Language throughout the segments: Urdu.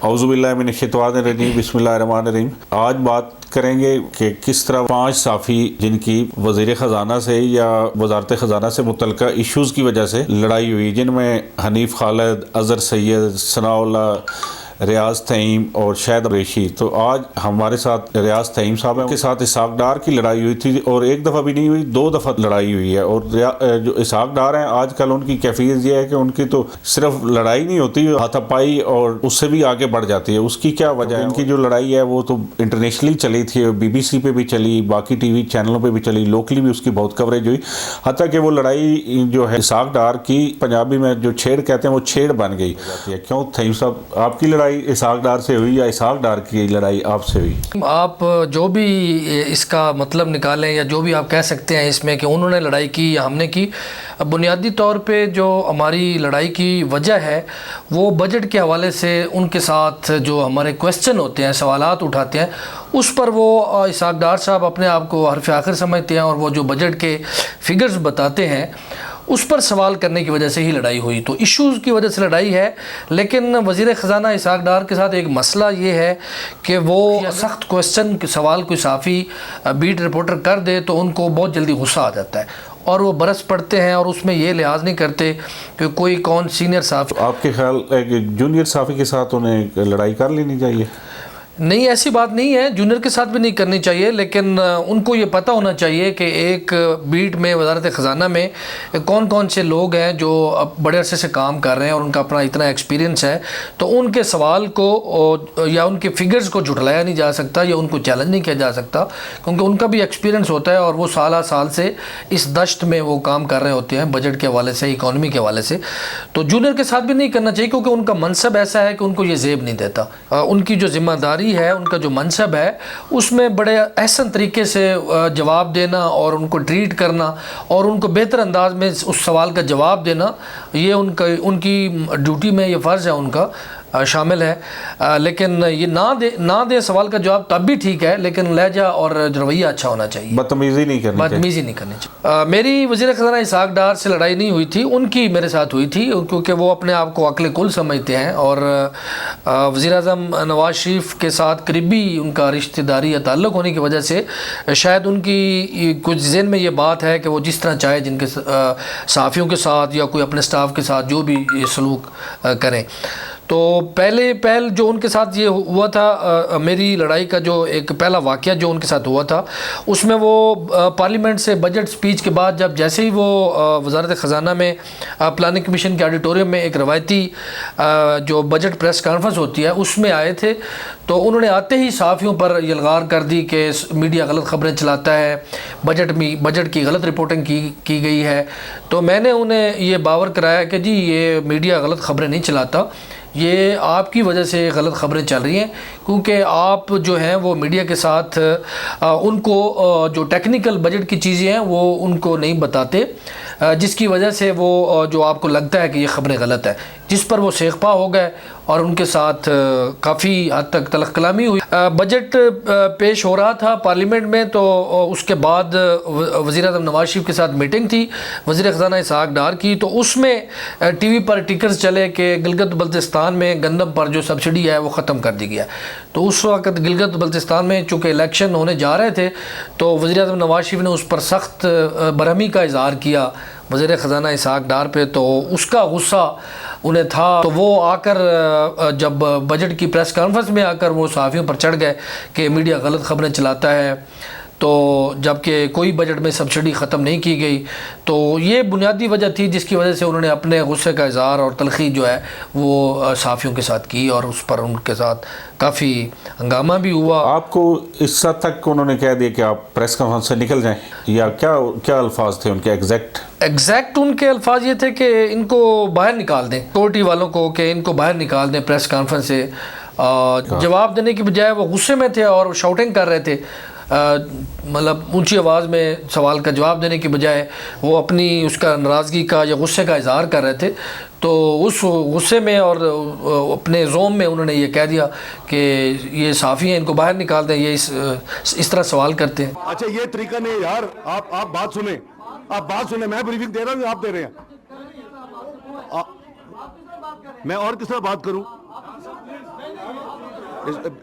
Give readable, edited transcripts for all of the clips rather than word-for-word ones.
اعوذ باللہ من الشیطان الرجیم بسم اللہ الرحمن الرحیم۔ آج بات کریں گے کہ کس طرح 5 صحافی جن کی وزیر خزانہ سے یا وزارت خزانہ سے متعلقہ ایشوز کی وجہ سے لڑائی ہوئی، جن میں حنیف خالد، اظہر سید، ثناء اللہ، ریاض تھیم اور شاہد ریشی۔ تو آج ہمارے ساتھ ریاض تھیم صاحب ہیں، ان کے ساتھ اسحاق ڈار کی لڑائی ہوئی تھی اور ایک دفعہ بھی نہیں ہوئی، 2 دفعہ لڑائی ہوئی ہے۔ اور جو اسحاق ڈار ہیں آج کل ان کی کیفیت یہ ہے کہ ان کی تو صرف لڑائی نہیں ہوتی، ہاتھا پائی اور اس سے بھی آگے بڑھ جاتی ہے۔ اس کی کیا وجہ ہے؟ ان کی جو لڑائی ہے وہ تو انٹرنیشنلی چلی تھی، BBC پہ بھی چلی، باقی ٹی وی چینلوں پہ بھی چلی، لوکلی بھی اس کی بہت کوریج ہوئی، حتیٰ کہ وہ لڑائی جو ہے اسحاق ڈار کی پنجابی میں جو چھیڑ کہتے ہیں وہ چھیڑ بن گئی ہے۔ کیوں تھیم صاحب آپ کی لڑائی اسحاق ڈار سے ہوئی یا اسحاق ڈار کی لڑائی آپ سے ہوئی؟ آپ جو بھی اس کا مطلب نکالیں یا جو بھی آپ کہہ سکتے ہیں اس میں کہ انہوں نے لڑائی کی یا ہم نے کی، بنیادی طور پہ جو ہماری لڑائی کی وجہ ہے وہ بجٹ کے حوالے سے ان کے ساتھ جو ہمارے کویسچن ہوتے ہیں، سوالات اٹھاتے ہیں، اس پر وہ اسحاق ڈار صاحب اپنے آپ کو حرف آخر سمجھتے ہیں اور وہ جو بجٹ کے فگرز بتاتے ہیں اس پر سوال کرنے کی وجہ سے ہی لڑائی ہوئی۔ تو ایشوز کی وجہ سے لڑائی ہے، لیکن وزیر خزانہ اسحاق ڈار کے ساتھ ایک مسئلہ یہ ہے کہ وہ سخت کویسچن کے سوال کوئی صحافی بیٹ رپورٹر کر دے تو ان کو بہت جلدی غصہ آ جاتا ہے اور وہ برس پڑتے ہیں اور اس میں یہ لحاظ نہیں کرتے کہ کوئی کون سینئر صحافی۔ آپ کے خیال ایک جونیئر صحافی کے ساتھ انہیں لڑائی کر لینی چاہیے؟ نہیں، ایسی بات نہیں ہے، جونیئر کے ساتھ بھی نہیں کرنی چاہیے، لیکن ان کو یہ پتہ ہونا چاہیے کہ ایک بیٹ میں وزارت خزانہ میں کون کون سے لوگ ہیں جو بڑے عرصے سے کام کر رہے ہیں اور ان کا اپنا اتنا ایکسپیرینس ہے، تو ان کے سوال کو یا ان کے فگرز کو جھٹلایا نہیں جا سکتا یا ان کو چیلنج نہیں کیا جا سکتا، کیونکہ ان کا بھی ایکسپیرینس ہوتا ہے اور وہ سالہ سال سے اس دشت میں وہ کام کر رہے ہوتے ہیں بجٹ کے حوالے سے، اکانومی کے حوالے سے۔ تو جونیئر کے ساتھ بھی نہیں کرنا چاہیے کیونکہ ان کا منصب ایسا ہے کہ ان کو یہ زیب نہیں دیتا، ان کی جو ذمہ داری ہے، ان کا جو منصب ہے، اس میں بڑے احسن طریقے سے جواب دینا اور ان کو ٹریٹ کرنا اور ان کو بہتر انداز میں اس سوال کا جواب دینا، یہ ان کی ڈیوٹی میں یہ فرض ہے ان کا شامل ہے۔ لیکن یہ نہ دے سوال کا جواب تب بھی ٹھیک ہے، لیکن لہجہ اور رویہ اچھا ہونا چاہیے، بدتمیزی نہیں کرنی چاہیے۔ بدتمیزی نہیں کرنی چاہیے۔ میری وزیر خزانہ اسحاق ڈار سے لڑائی نہیں ہوئی تھی، ان کی میرے ساتھ ہوئی تھی، کیونکہ وہ اپنے آپ کو عقل کل سمجھتے ہیں اور وزیر اعظم نواز شریف کے ساتھ قریبی ان کا رشتہ داری یا تعلق ہونے کی وجہ سے شاید ان کی کچھ ذہن میں یہ بات ہے کہ وہ جس طرح چاہے جن کے صحافیوں کے ساتھ یا کوئی اپنے سٹاف کے ساتھ جو بھی یہ سلوک کریں۔ تو پہل جو ان کے ساتھ یہ ہوا تھا، میری لڑائی کا جو ایک پہلا واقعہ جو ان کے ساتھ ہوا تھا، اس میں وہ پارلیمنٹ سے بجٹ سپیچ کے بعد جیسے ہی وہ وزارت خزانہ میں پلاننگ کمیشن کے آڈیٹوریم میں ایک روایتی جو بجٹ پریس کانفرنس ہوتی ہے اس میں آئے تھے، تو انہوں نے آتے ہی صحافیوں پر یلغار کر دی کہ میڈیا غلط خبریں چلاتا ہے، بجٹ کی غلط رپورٹنگ کی گئی ہے۔ تو میں نے انہیں یہ باور کرایا کہ جی یہ میڈیا غلط خبریں نہیں چلاتا، یہ آپ کی وجہ سے غلط خبریں چل رہی ہیں، کیونکہ آپ جو ہیں وہ میڈیا کے ساتھ ان کو جو ٹیکنیکل بجٹ کی چیزیں ہیں وہ ان کو نہیں بتاتے، جس کی وجہ سے وہ جو آپ کو لگتا ہے کہ یہ خبریں غلط ہیں، جس پر وہ سیخ پا ہو گئے اور ان کے ساتھ کافی حد تک تلخ کلامی ہوئی۔ بجٹ پیش ہو رہا تھا پارلیمنٹ میں، تو اس کے بعد وزیر اعظم نواز شریف کے ساتھ میٹنگ تھی وزیر خزانہ اسحاق ڈار کی، تو اس میں ٹی وی پر ٹکرز چلے کہ گلگت بلتستان میں گندم پر جو سبسڈی ہے وہ ختم کر دی گیا۔ تو اس وقت گلگت بلتستان میں چونکہ الیکشن ہونے جا رہے تھے، تو وزیر اعظم نواز شریف نے اس پر سخت برہمی کا اظہار کیا وزیر خزانہ اسحاق ڈار پہ، تو اس کا غصہ انہیں تھا، تو وہ آ کر جب بجٹ کی پریس کانفرنس میں آ کر وہ صحافیوں پر چڑھ گئے کہ میڈیا غلط خبریں چلاتا ہے، تو جبکہ کوئی بجٹ میں سبسڈی ختم نہیں کی گئی۔ تو یہ بنیادی وجہ تھی جس کی وجہ سے انہوں نے اپنے غصے کا اظہار اور تلخی جو ہے وہ صحافیوں کے ساتھ کی اور اس پر ان کے ساتھ کافی ہنگامہ بھی ہوا۔ آپ کو اس حد تک انہوں نے کہہ دیا کہ آپ پریس کانفرنس سے نکل جائیں، یا کیا الفاظ تھے ان کے ایگزیکٹ ان کے الفاظ یہ تھے کہ ان کو باہر نکال دیں، سیکورٹی والوں کو، کہ ان کو باہر نکال دیں پریس کانفرنس سے۔ جواب دینے کی بجائے وہ غصے میں تھے اور شاؤٹنگ کر رہے تھے، مطلب اونچی آواز میں سوال کا جواب دینے کی بجائے وہ اپنی اس کا ناراضگی کا یا غصے کا اظہار کر رہے تھے۔ تو اس غصے میں اور اپنے زوم میں انہوں نے یہ کہہ دیا کہ یہ صحافی ہیں، ان کو باہر نکال دیں، یہ اس طرح سوال کرتے ہیں۔ اچھا یہ طریقہ نہیں یار، آپ بات سنیں، میں بریفنگ دے رہا ہوں، آپ دے رہے ہیں، میں اور کس طرح بات کروں؟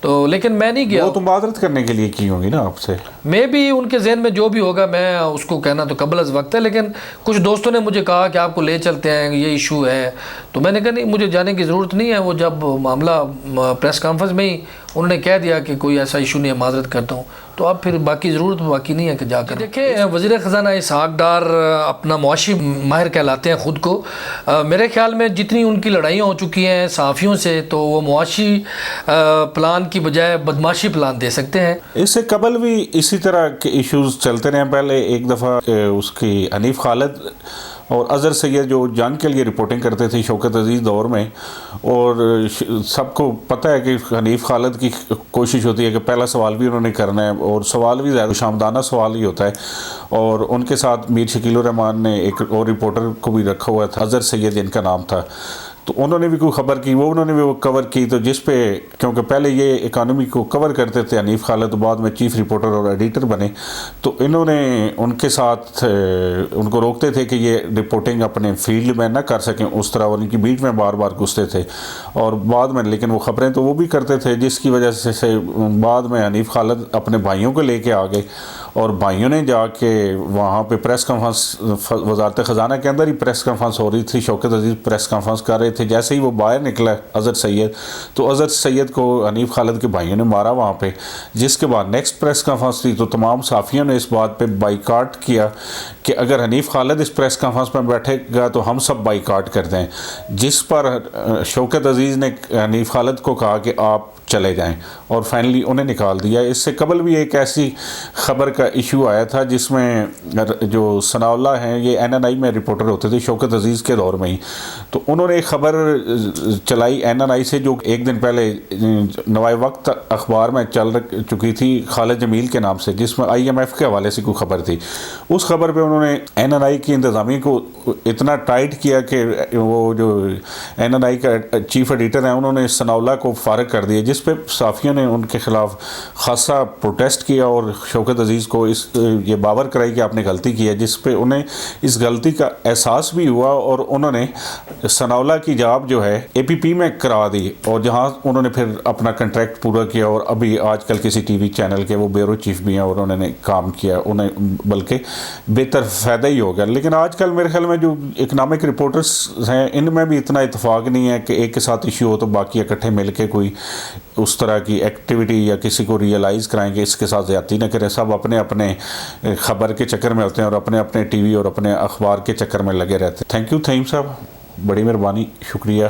تو لیکن میں نہیں گیا. وہ تو معذرت کرنے کے لیے کی ہوں گی نا آپ سے. میں بھی ان کے ذہن میں جو بھی ہوگا میں اس کو کہنا تو قبل از وقت ہے, لیکن کچھ دوستوں نے مجھے کہا کہ آپ کو لے چلتے ہیں, یہ ایشو ہے. تو میں نے کہا نہیں, مجھے جانے کی ضرورت نہیں ہے. وہ جب معاملہ پریس کانفرنس میں ہی انہوں نے کہہ دیا کہ کوئی ایسا ایشو نہیں ہے, معذرت کرتا ہوں, تو اب پھر باقی ضرورت باقی نہیں ہے کہ جا کر. دیکھیں, وزیر خزانہ اسحاق ڈار اپنا معاشی ماہر کہلاتے ہیں خود کو. میرے خیال میں جتنی ان کی لڑائیاں ہو چکی ہیں صحافیوں سے, تو وہ معاشی پلان کی بجائے بدماشی پلان دے سکتے ہیں. اس سے قبل بھی اسی طرح کے ایشوز چلتے رہے. پہلے ایک دفعہ اس کی حنیف خالد اور اظہر سید جو جنگ کے لیے رپورٹنگ کرتے تھے شوکت عزیز دور میں, اور سب کو پتہ ہے کہ حنیف خالد کی کوشش ہوتی ہے کہ پہلا سوال بھی انہوں نے کرنا ہے, اور سوال بھی زیادہ شامدانہ سوال ہی ہوتا ہے. اور ان کے ساتھ میر شکیل الرحمان نے ایک اور رپورٹر کو بھی رکھا ہوا تھا, اظہر سید جن کا نام تھا. تو انہوں نے بھی کوئی خبر کی, انہوں نے بھی وہ کور کی. تو جس پہ کیونکہ پہلے یہ اکانومی کو کور کرتے تھے حنیف خالد, بعد میں چیف رپورٹر اور ایڈیٹر بنے, تو انہوں نے ان کے ساتھ ان کو روکتے تھے کہ یہ رپورٹنگ اپنے فیلڈ میں نہ کر سکیں اس طرح, اور ان کی بیچ میں بار بار گھستے تھے. اور بعد میں لیکن وہ خبریں تو وہ بھی کرتے تھے, جس کی وجہ سے بعد میں حنیف خالد اپنے بھائیوں کو لے کے آ گئے, اور بھائیوں نے جا کے وہاں پہ پریس کانفرنس, وزارت خزانہ کے اندر ہی پریس کانفرنس ہو رہی تھی, شوکت عزیز پریس کانفرنس کر رہے تھے. جیسے ہی وہ باہر نکلا اظہر سید, تو اظہر سید کو حنیف خالد کے بھائیوں نے مارا وہاں پہ, جس کے بعد نیکسٹ پریس کانفرنس تھی. تو تمام صحافیوں نے اس بات پہ بائیکاٹ کیا کہ اگر حنیف خالد اس پریس کانفرنس میں بیٹھے گا تو ہم سب بائیکاٹ کر دیں, جس پر شوکت عزیز نے حنیف خالد کو کہا کہ آپ چلے جائیں, اور فائنلی انہیں نکال دیا. اس سے قبل بھی ایک ایسی خبر کا ایشو آیا تھا جس میں جو ثناء اللہ ہیں, یہ NNI میں رپورٹر ہوتے تھے شوکت عزیز کے دور میں ہی, تو انہوں نے ایک خبر چلائی NNI سے جو ایک دن پہلے نوائے وقت اخبار میں چل چکی تھی خالد جمیل کے نام سے, جس میں IMF کے حوالے سے کوئی خبر تھی. اس خبر پہ انہوں نے NNI کی انتظامیہ کو اتنا ٹائٹ کیا کہ وہ جو NNI کا چیف ایڈیٹر ہیں انہوں نے ثناء اللہ کو فارغ کر دیا, جس پہ صحافیوں نے ان کے خلاف خاصا پروٹیسٹ کیا اور شوکت عزیز کو یہ باور کرائی کہ آپ نے غلطی کی ہے, جس پہ انہیں اس غلطی کا احساس بھی ہوا, اور انہوں نے ثناء اللہ کی جاب جو ہے APP میں کرا دی, اور جہاں انہوں نے پھر اپنا کنٹریکٹ پورا کیا, اور ابھی آج کل کسی TV چینل کے وہ بیورو چیف بھی ہیں, اور انہوں نے کام کیا, انہیں بلکہ بہتر فائدہ ہی ہوگا. لیکن آج کل میرے خیال میں جو اکنامک رپورٹرز ہیں ان میں بھی اتنا اتفاق نہیں ہے کہ ایک کے ساتھ ایشو ہو تو باقی اکٹھے مل کے کوئی اس طرح کی ایکٹیویٹی یا کسی کو ریئلائز کرائیں کہ اس کے ساتھ زیادتی نہ کریں. سب اپنے اپنے خبر کے چکر میں ہوتے ہیں, اور اپنے اپنے TV اور اپنے اخبار کے چکر میں لگے رہتے ہیں. تھینک یو تھیم صاحب, بڑی مہربانی, شکریہ.